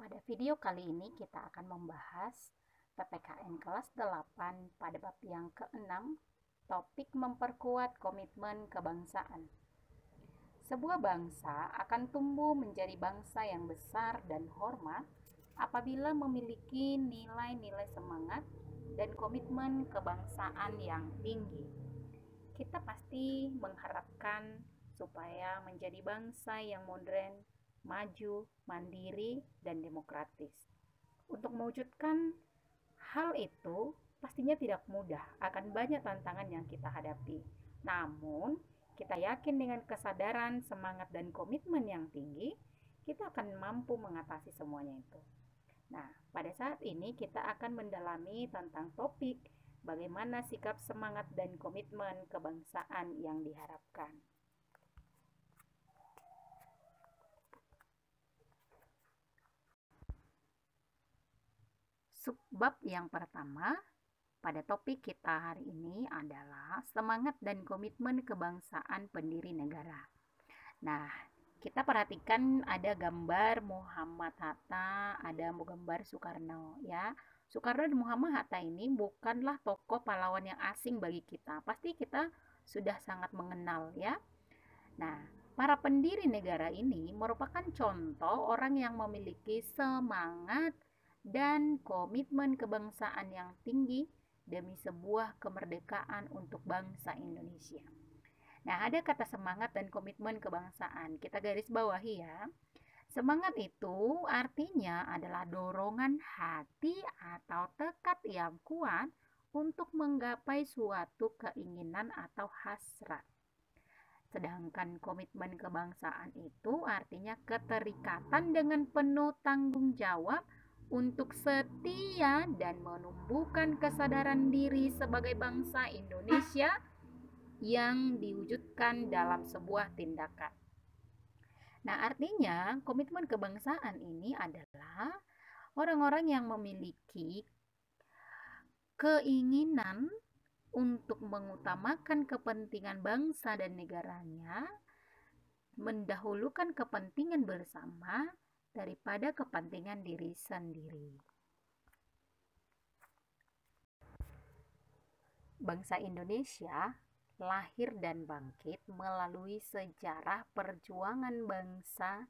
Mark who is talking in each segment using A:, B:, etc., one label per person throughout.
A: Pada video kali ini kita akan membahas PPKN kelas 8 pada bab yang ke-6, topik memperkuat komitmen kebangsaan. Sebuah bangsa akan tumbuh menjadi bangsa yang besar dan hormat apabila memiliki nilai-nilai semangat dan komitmen kebangsaan yang tinggi. Kita pasti mengharapkan supaya menjadi bangsa yang modern, maju, mandiri, dan demokratis. Untuk mewujudkan hal itu pastinya tidak mudah, akan banyak tantangan yang kita hadapi. Namun, kita yakin dengan kesadaran, semangat, dan komitmen yang tinggi, kita akan mampu mengatasi semuanya itu. Nah, pada saat ini kita akan mendalami tentang topik bagaimana sikap semangat dan komitmen kebangsaan yang diharapkan. Subbab yang pertama pada topik kita hari ini adalah semangat dan komitmen kebangsaan pendiri negara. Nah, kita perhatikan ada gambar Muhammad Hatta, ada gambar Soekarno ya. Soekarno dan Muhammad Hatta ini bukanlah tokoh pahlawan yang asing bagi kita. Pasti kita sudah sangat mengenal ya. Nah, para pendiri negara ini merupakan contoh orang yang memiliki semangat dan komitmen kebangsaan yang tinggi demi sebuah kemerdekaan untuk bangsa Indonesia. Nah, ada kata semangat dan komitmen kebangsaan. Kita garis bawahi ya. Semangat itu artinya adalah dorongan hati atau tekad yang kuat untuk menggapai suatu keinginan atau hasrat. Sedangkan komitmen kebangsaan itu artinya keterikatan dengan penuh tanggung jawab untuk setia dan menumbuhkan kesadaran diri sebagai bangsa Indonesia yang diwujudkan dalam sebuah tindakan. Nah, artinya komitmen kebangsaan ini adalah orang-orang yang memiliki keinginan untuk mengutamakan kepentingan bangsa dan negaranya, mendahulukan kepentingan bersama daripada kepentingan diri sendiri. Bangsa Indonesia lahir dan bangkit melalui sejarah perjuangan bangsa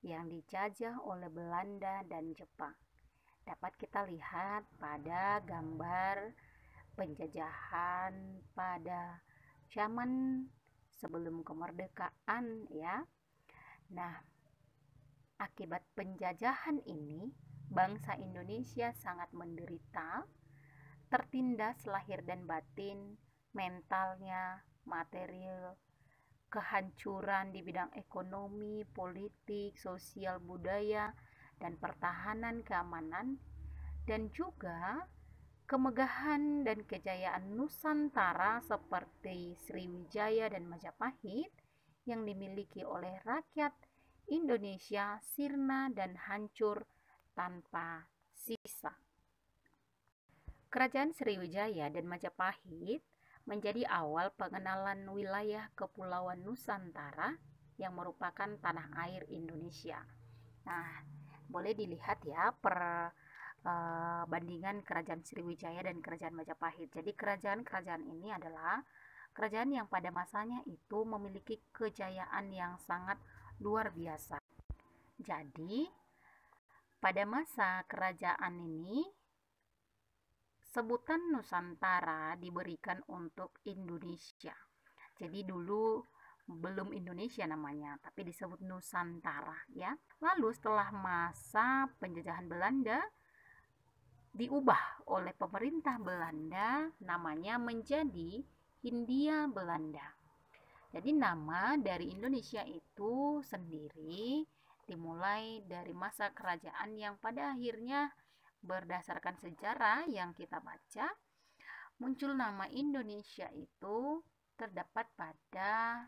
A: yang dijajah oleh Belanda dan Jepang. Dapat kita lihat pada gambar penjajahan pada zaman sebelum kemerdekaan ya. Nah, akibat penjajahan ini, bangsa Indonesia sangat menderita, tertindas lahir dan batin, mentalnya, material, kehancuran di bidang ekonomi, politik, sosial, budaya, dan pertahanan keamanan, dan juga kemegahan dan kejayaan Nusantara seperti Sriwijaya dan Majapahit yang dimiliki oleh rakyat Indonesia sirna dan hancur tanpa sisa. Kerajaan Sriwijaya dan Majapahit menjadi awal pengenalan wilayah Kepulauan Nusantara yang merupakan tanah air Indonesia. Nah, boleh dilihat ya bandingan kerajaan Sriwijaya dan kerajaan Majapahit. Jadi kerajaan-kerajaan ini adalah kerajaan yang pada masanya itu memiliki kejayaan yang sangat luar biasa. Jadi pada masa kerajaan ini sebutan Nusantara diberikan untuk Indonesia. Jadi dulu belum Indonesia namanya, tapi disebut Nusantara ya. Lalu setelah masa penjajahan Belanda diubah oleh pemerintah Belanda namanya menjadi Hindia Belanda. Jadi nama dari Indonesia itu sendiri dimulai dari masa kerajaan yang pada akhirnya berdasarkan sejarah yang kita baca, muncul nama Indonesia itu terdapat pada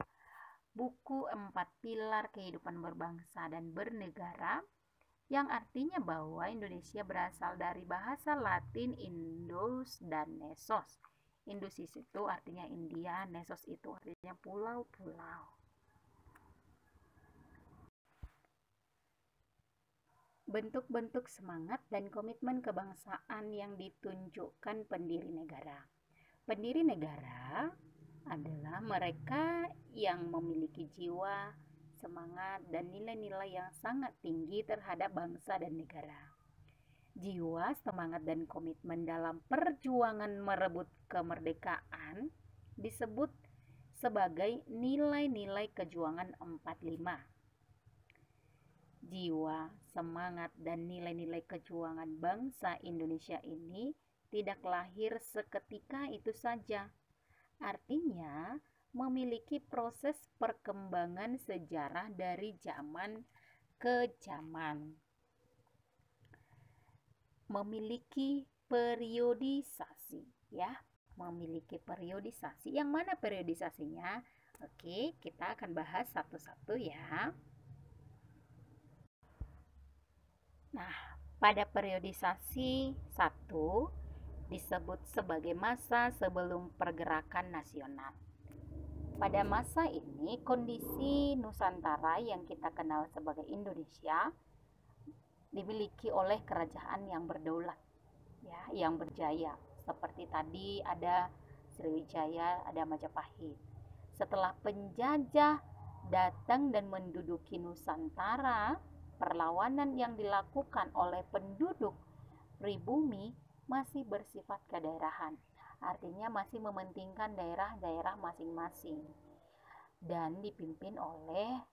A: buku 4 Pilar Kehidupan Berbangsa dan Bernegara, yang artinya bahwa Indonesia berasal dari bahasa Latin Indus dan Nesos. Indus itu artinya India, Nesos itu artinya pulau-pulau. bentuk-bentuk semangat dan komitmen kebangsaan yang ditunjukkan pendiri negara. Pendiri negara adalah mereka yang memiliki jiwa, semangat, dan nilai-nilai yang sangat tinggi terhadap bangsa dan negara. Jiwa, semangat, dan komitmen dalam perjuangan merebut kemerdekaan disebut sebagai nilai-nilai kejuangan 45. Jiwa, semangat, dan nilai-nilai kejuangan bangsa Indonesia ini tidak lahir seketika itu saja. Artinya, memiliki proses perkembangan sejarah dari zaman ke zaman. Memiliki periodisasi, ya. Memiliki periodisasi. Yang mana periodisasinya? Oke, kita akan bahas satu-satu ya. Nah, pada periodisasi 1 disebut sebagai masa sebelum pergerakan nasional. Pada masa ini, kondisi Nusantara yang kita kenal sebagai Indonesia dimiliki oleh kerajaan yang berdaulat, ya, yang berjaya. Seperti tadi ada Sriwijaya, ada Majapahit. Setelah penjajah datang dan menduduki Nusantara, perlawanan yang dilakukan oleh penduduk pribumi masih bersifat kedaerahan. Artinya masih mementingkan daerah-daerah masing-masing dan dipimpin oleh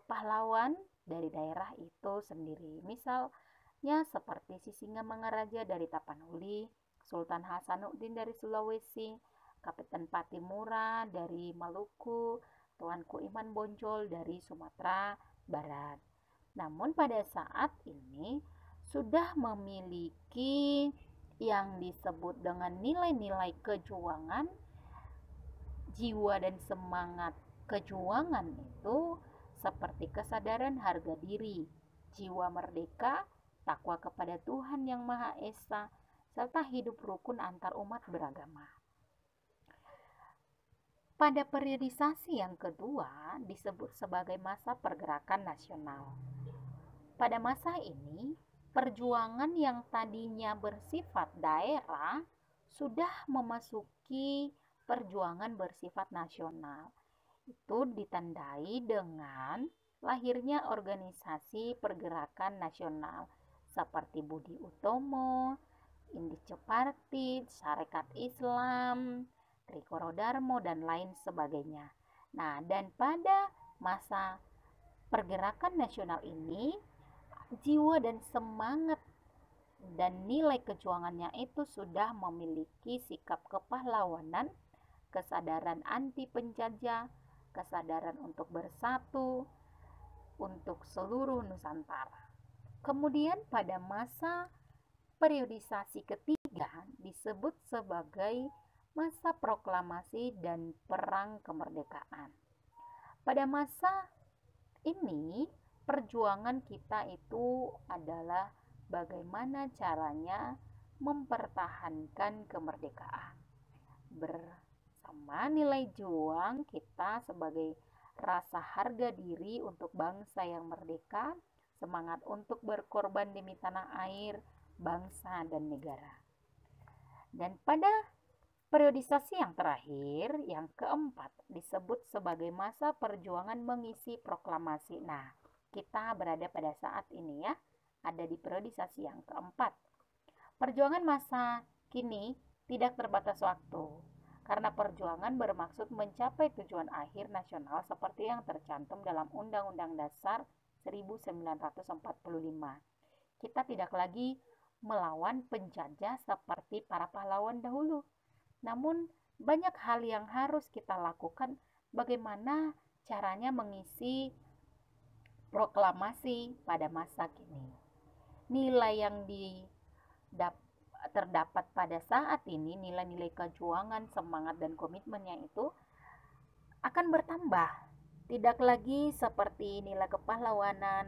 A: pahlawan dari daerah itu sendiri. Misalnya seperti Sisingamangaraja dari Tapanuli, Sultan Hasanuddin dari Sulawesi, Kapten Patimura dari Maluku, Tuanku Iman Bonjol dari Sumatera Barat. Namun pada saat ini sudah memiliki yang disebut dengan nilai-nilai kejuangan, jiwa dan semangat kejuangan itu seperti kesadaran harga diri, jiwa merdeka, takwa kepada Tuhan Yang Maha Esa, serta hidup rukun antar umat beragama. Pada periodisasi yang kedua disebut sebagai masa pergerakan nasional. Pada masa ini, perjuangan yang tadinya bersifat daerah sudah memasuki perjuangan bersifat nasional. Itu ditandai dengan lahirnya organisasi pergerakan nasional seperti Budi Utomo, Indische Partij, Sarekat Islam, Trikoro Darmo, dan lain sebagainya. Nah, dan pada masa pergerakan nasional ini, jiwa dan semangat dan nilai kejuangannya itu sudah memiliki sikap kepahlawanan, kesadaran anti penjajah, kesadaran untuk bersatu untuk seluruh Nusantara. Kemudian pada masa periodisasi ketiga disebut sebagai masa proklamasi dan perang kemerdekaan. Pada masa ini perjuangan kita itu adalah bagaimana caranya mempertahankan kemerdekaan. Bersama nilai juang kita sebagai rasa harga diri untuk bangsa yang merdeka, semangat untuk berkorban demi tanah air, bangsa dan negara. Dan pada periodisasi yang terakhir, yang keempat, disebut sebagai masa perjuangan mengisi proklamasi. Nah, kita berada pada saat ini ya, ada di periodisasi yang keempat. Perjuangan masa kini tidak terbatas waktu, karena perjuangan bermaksud mencapai tujuan akhir nasional seperti yang tercantum dalam Undang-Undang Dasar 1945. Kita tidak lagi melawan penjajah seperti para pahlawan dahulu. Namun, banyak hal yang harus kita lakukan bagaimana caranya mengisi proklamasi pada masa kini. Nilai yang terdapat pada saat ini, nilai-nilai kejuangan, semangat, dan komitmennya itu akan bertambah. Tidak lagi seperti nilai kepahlawanan,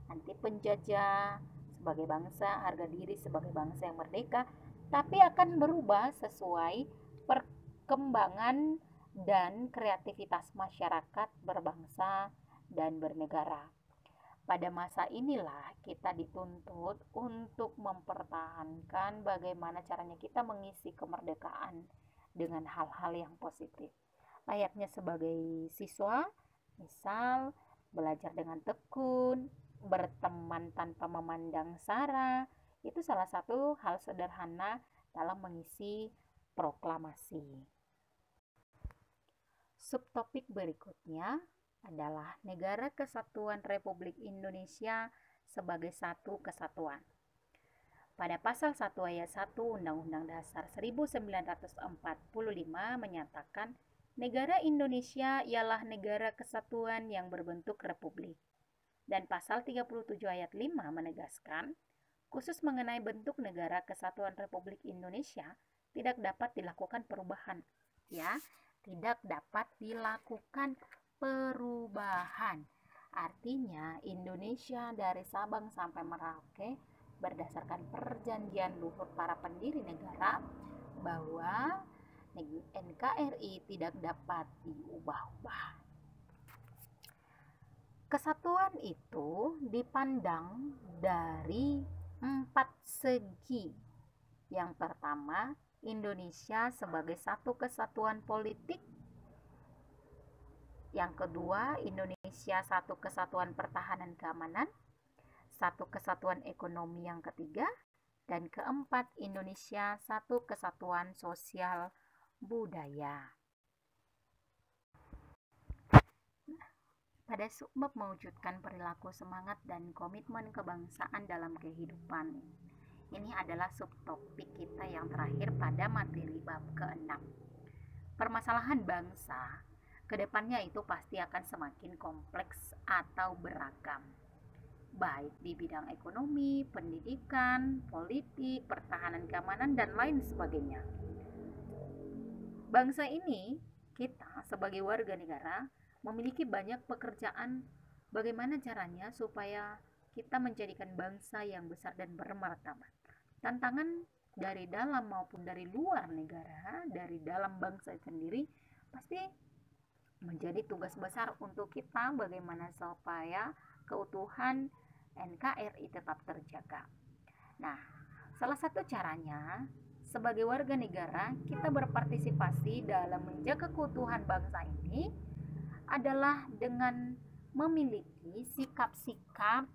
A: anti penjajah, sebagai bangsa, harga diri sebagai bangsa yang merdeka, tapi akan berubah sesuai perkembangan dan kreativitas masyarakat berbangsa dan bernegara. Pada masa inilah kita dituntut untuk mempertahankan bagaimana caranya kita mengisi kemerdekaan dengan hal-hal yang positif. Layaknya sebagai siswa, misal belajar dengan tekun, berteman tanpa memandang sara, itu salah satu hal sederhana dalam mengisi proklamasi. Subtopik berikutnya adalah Negara Kesatuan Republik Indonesia sebagai satu kesatuan. Pada pasal 1 ayat 1 Undang-Undang Dasar 1945 menyatakan negara Indonesia ialah negara kesatuan yang berbentuk republik. Dan pasal 37 ayat 5 menegaskan, khusus mengenai bentuk negara kesatuan Republik Indonesia tidak dapat dilakukan perubahan. Ya, tidak dapat dilakukan perubahan. Artinya Indonesia dari Sabang sampai Merauke berdasarkan perjanjian luhur para pendiri negara bahwa NKRI tidak dapat diubah-ubah. Kesatuan itu dipandang dari 4 segi. Yang pertama, Indonesia sebagai satu kesatuan politik. Yang kedua, Indonesia satu kesatuan pertahanan keamanan. Satu kesatuan ekonomi yang ketiga. Dan keempat, Indonesia satu kesatuan sosial budaya. Pada subbab mewujudkan perilaku semangat dan komitmen kebangsaan dalam kehidupan. Ini adalah subtopik kita yang terakhir pada materi bab ke-6. Permasalahan bangsa kedepannya itu pasti akan semakin kompleks atau beragam, baik di bidang ekonomi, pendidikan, politik, pertahanan keamanan, dan lain sebagainya. Bangsa ini, kita sebagai warga negara, memiliki banyak pekerjaan. Bagaimana caranya supaya kita menjadikan bangsa yang besar dan bermartabat? Tantangan dari dalam maupun dari luar negara, dari dalam bangsa sendiri, pasti menjadi tugas besar untuk kita bagaimana supaya keutuhan NKRI tetap terjaga. Nah, salah satu caranya sebagai warga negara kita berpartisipasi dalam menjaga keutuhan bangsa ini adalah dengan memiliki sikap-sikap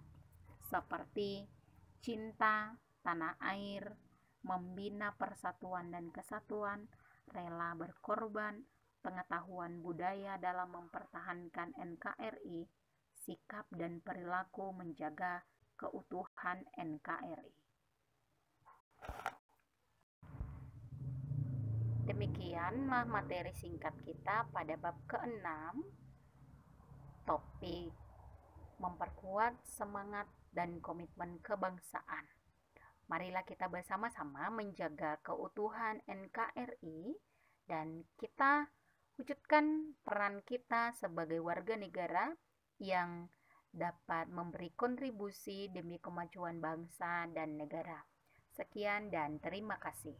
A: seperti cinta tanah air, membina persatuan dan kesatuan, rela berkorban, pengetahuan budaya dalam mempertahankan NKRI, sikap dan perilaku menjaga keutuhan NKRI. Demikianlah materi singkat kita pada bab ke-6, topik memperkuat semangat dan komitmen kebangsaan. Marilah kita bersama-sama menjaga keutuhan NKRI dan kita wujudkan peran kita sebagai warga negara yang dapat memberi kontribusi demi kemajuan bangsa dan negara. Sekian dan terima kasih.